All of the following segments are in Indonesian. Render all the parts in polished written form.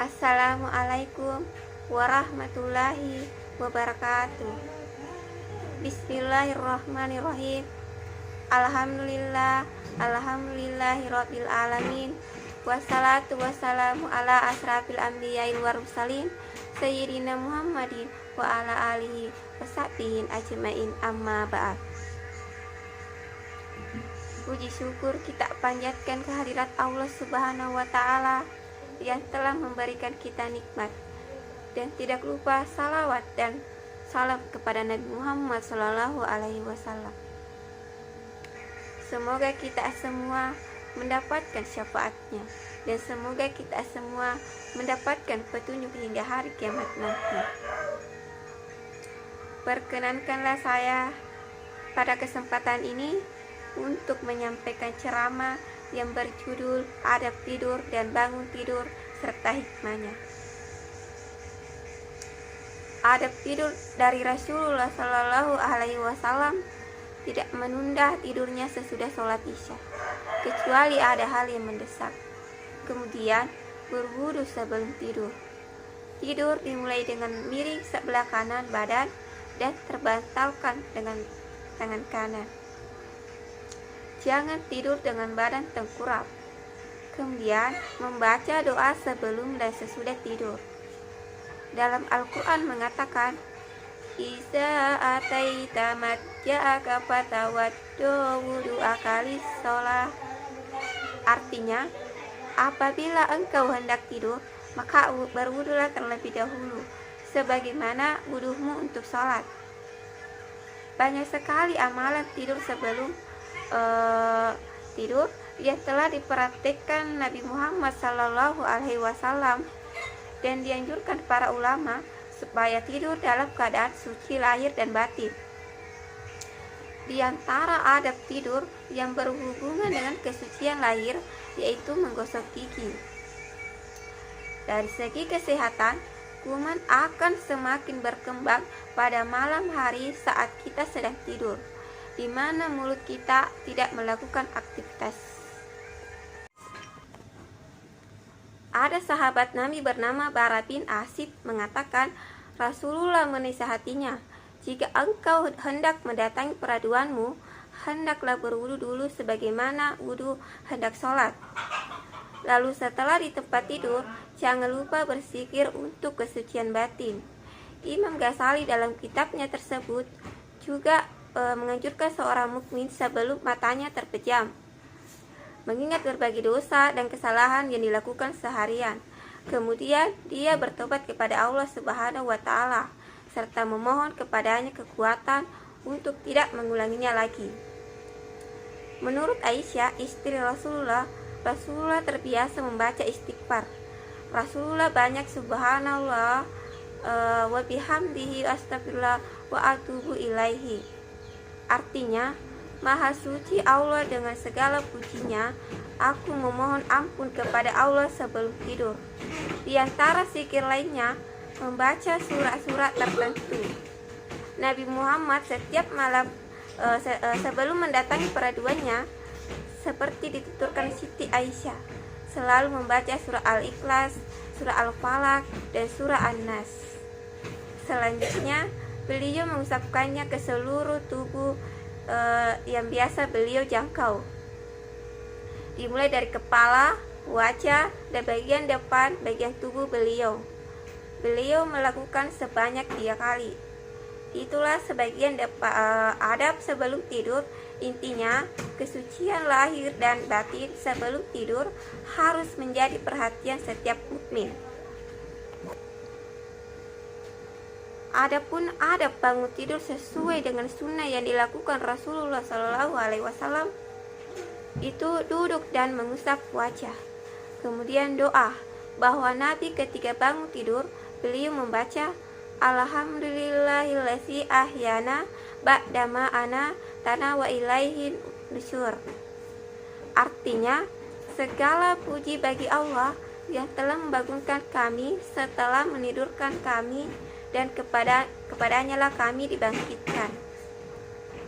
Assalamualaikum warahmatullahi wabarakatuh. Bismillahirrahmanirrahim. Alhamdulillahirabbil alamin. Wassalatu wassalamu ala asrafil anbiya'i wal mursalin sayyidina Muhammadin wa ala alihi wasahbihi ajmain, amma ba'd. Puji syukur kita panjatkan kehadirat Allah Subhanahu wa ta'ala yang telah memberikan kita nikmat, dan tidak lupa salawat dan salam kepada Nabi Muhammad Sallallahu Alaihi Wasallam. Semoga kita semua mendapatkan syafaatnya, dan semoga kita semua mendapatkan petunjuk hingga hari kiamat nanti. Perkenankanlah saya pada kesempatan ini untuk menyampaikan ceramah yang berjudul Adab Tidur dan Bangun Tidur serta hikmahnya. Adab tidur dari Rasulullah Shallallahu Alaihi Wasallam tidak menunda tidurnya sesudah sholat isya, kecuali ada hal yang mendesak. Kemudian berwudu sebelum tidur. Tidur dimulai dengan miring sebelah kanan badan dan terbantalkan dengan tangan kanan. Jangan tidur dengan badan tengkurap. Kemudian membaca doa sebelum dan sesudah tidur. Dalam Al-Quran mengatakan, Iza ataita matja'aka fatawaddu wudu'aka lis-sholah. Artinya, apabila engkau hendak tidur, maka berwudulah terlebih dahulu, sebagaimana wuduhmu untuk sholat. Banyak sekali amalan tidur sebelum tidur yang telah diperhatikan Nabi Muhammad Sallallahu Alaihi Wasallam, dan dianjurkan para ulama supaya tidur dalam keadaan suci lahir dan batin. Di antara adab tidur yang berhubungan dengan kesucian lahir yaitu menggosok gigi. Dari segi kesehatan, kuman akan semakin berkembang pada malam hari saat kita sedang tidur, di mana mulut kita tidak melakukan aktivitas. Ada sahabat Nabi bernama Bara bin Asib mengatakan, Rasulullah menasihatinya, jika engkau hendak mendatangi peraduanmu, hendaklah berwudu dulu sebagaimana wudu hendak sholat. Lalu setelah di tempat tidur, jangan lupa berzikir untuk kesucian batin. Imam Ghazali dalam kitabnya tersebut juga menganjurkan seorang mukmin sebelum matanya terpejam mengingat berbagai dosa dan kesalahan yang dilakukan seharian. Kemudian dia bertobat kepada Allah Subhanahu wa ta'ala serta memohon kepadanya kekuatan untuk tidak mengulanginya lagi. Menurut Aisyah, istri Rasulullah terbiasa membaca istighfar. Rasulullah banyak subhanallah wa bihamdihi astagfirullah wa atubu ilaihi. Artinya, Maha suci Allah dengan segala pujinya, aku memohon ampun kepada Allah sebelum tidur. Di antara zikir lainnya, membaca surat-surat tertentu. Nabi Muhammad setiap malam sebelum mendatangi peraduannya, seperti dituturkan Siti Aisyah, selalu membaca surah Al-Ikhlas, surah Al-Falaq, dan surah An-Nas. Selanjutnya, beliau mengusapkannya ke seluruh tubuh yang biasa beliau jangkau, dimulai dari kepala, wajah, dan bagian depan bagian tubuh beliau. Beliau melakukan sebanyak 3 kali. Itulah sebagian adab sebelum tidur. Intinya, kesucian lahir dan batin sebelum tidur harus menjadi perhatian setiap mukmin. Adapun adab bangun tidur sesuai dengan sunnah yang dilakukan Rasulullah Shallallahu Alaihi Wasallam, itu duduk dan mengusap wajah. Kemudian doa, bahwa Nabi ketika bangun tidur, beliau membaca Alhamdulillahillazi ahyana ba'dama ana tana wa ilaihin nusyur. Artinya, segala puji bagi Allah yang telah membangunkan kami setelah menidurkan kami, dan kepadanya lah kami dibangkitkan.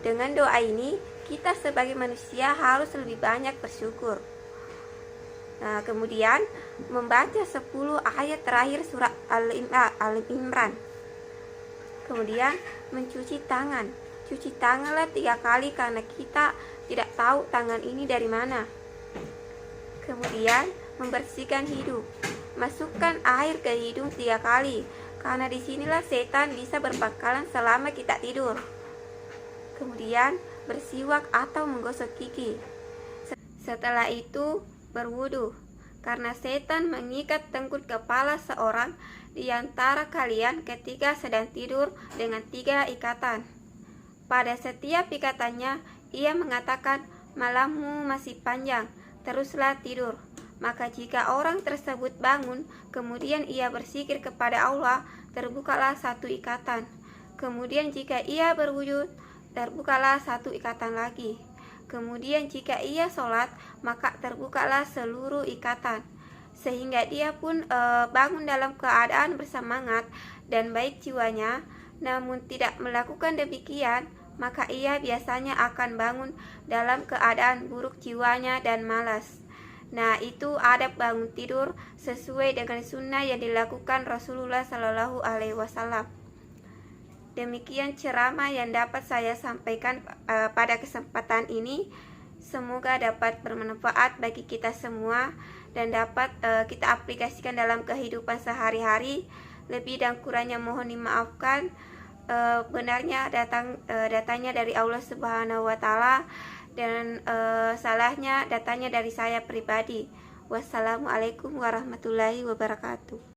Dengan doa ini, kita sebagai manusia harus lebih banyak bersyukur. Nah, kemudian membaca 10 ayat terakhir surat Al-Imran. Kemudian mencuci tangan. Cuci tanganlah 3 kali karena kita tidak tahu tangan ini dari mana. Kemudian membersihkan hidung. Masukkan air ke hidung 3 kali karena disinilah setan bisa berpangkalan selama kita tidur. Kemudian bersiwak atau menggosok gigi. Setelah itu berwudu, karena setan mengikat tengkuk kepala seorang di antara kalian ketika sedang tidur dengan 3 ikatan. Pada setiap ikatannya, ia mengatakan, malammu masih panjang, teruslah tidur. Maka jika orang tersebut bangun, kemudian ia berzikir kepada Allah, terbukalah 1 ikatan. Kemudian jika ia berwujud, terbukalah 1 ikatan lagi. Kemudian jika ia sholat, maka terbukalah seluruh ikatan. Sehingga dia pun bangun dalam keadaan bersemangat dan baik jiwanya. Namun tidak melakukan demikian, maka ia biasanya akan bangun dalam keadaan buruk jiwanya dan malas. Nah, itu adab bangun tidur sesuai dengan sunnah yang dilakukan Rasulullah Shallallahu Alaihi Wasallam. Demikian ceramah yang dapat saya sampaikan pada kesempatan ini. Semoga dapat bermanfaat bagi kita semua dan dapat kita aplikasikan dalam kehidupan sehari-hari. Lebih dan kurangnya mohon dimaafkan. Benarnya datanya dari Allah Subhanahu wa Ta'ala, dan salahnya datanya dari saya pribadi. Wassalamualaikum warahmatullahi wabarakatuh.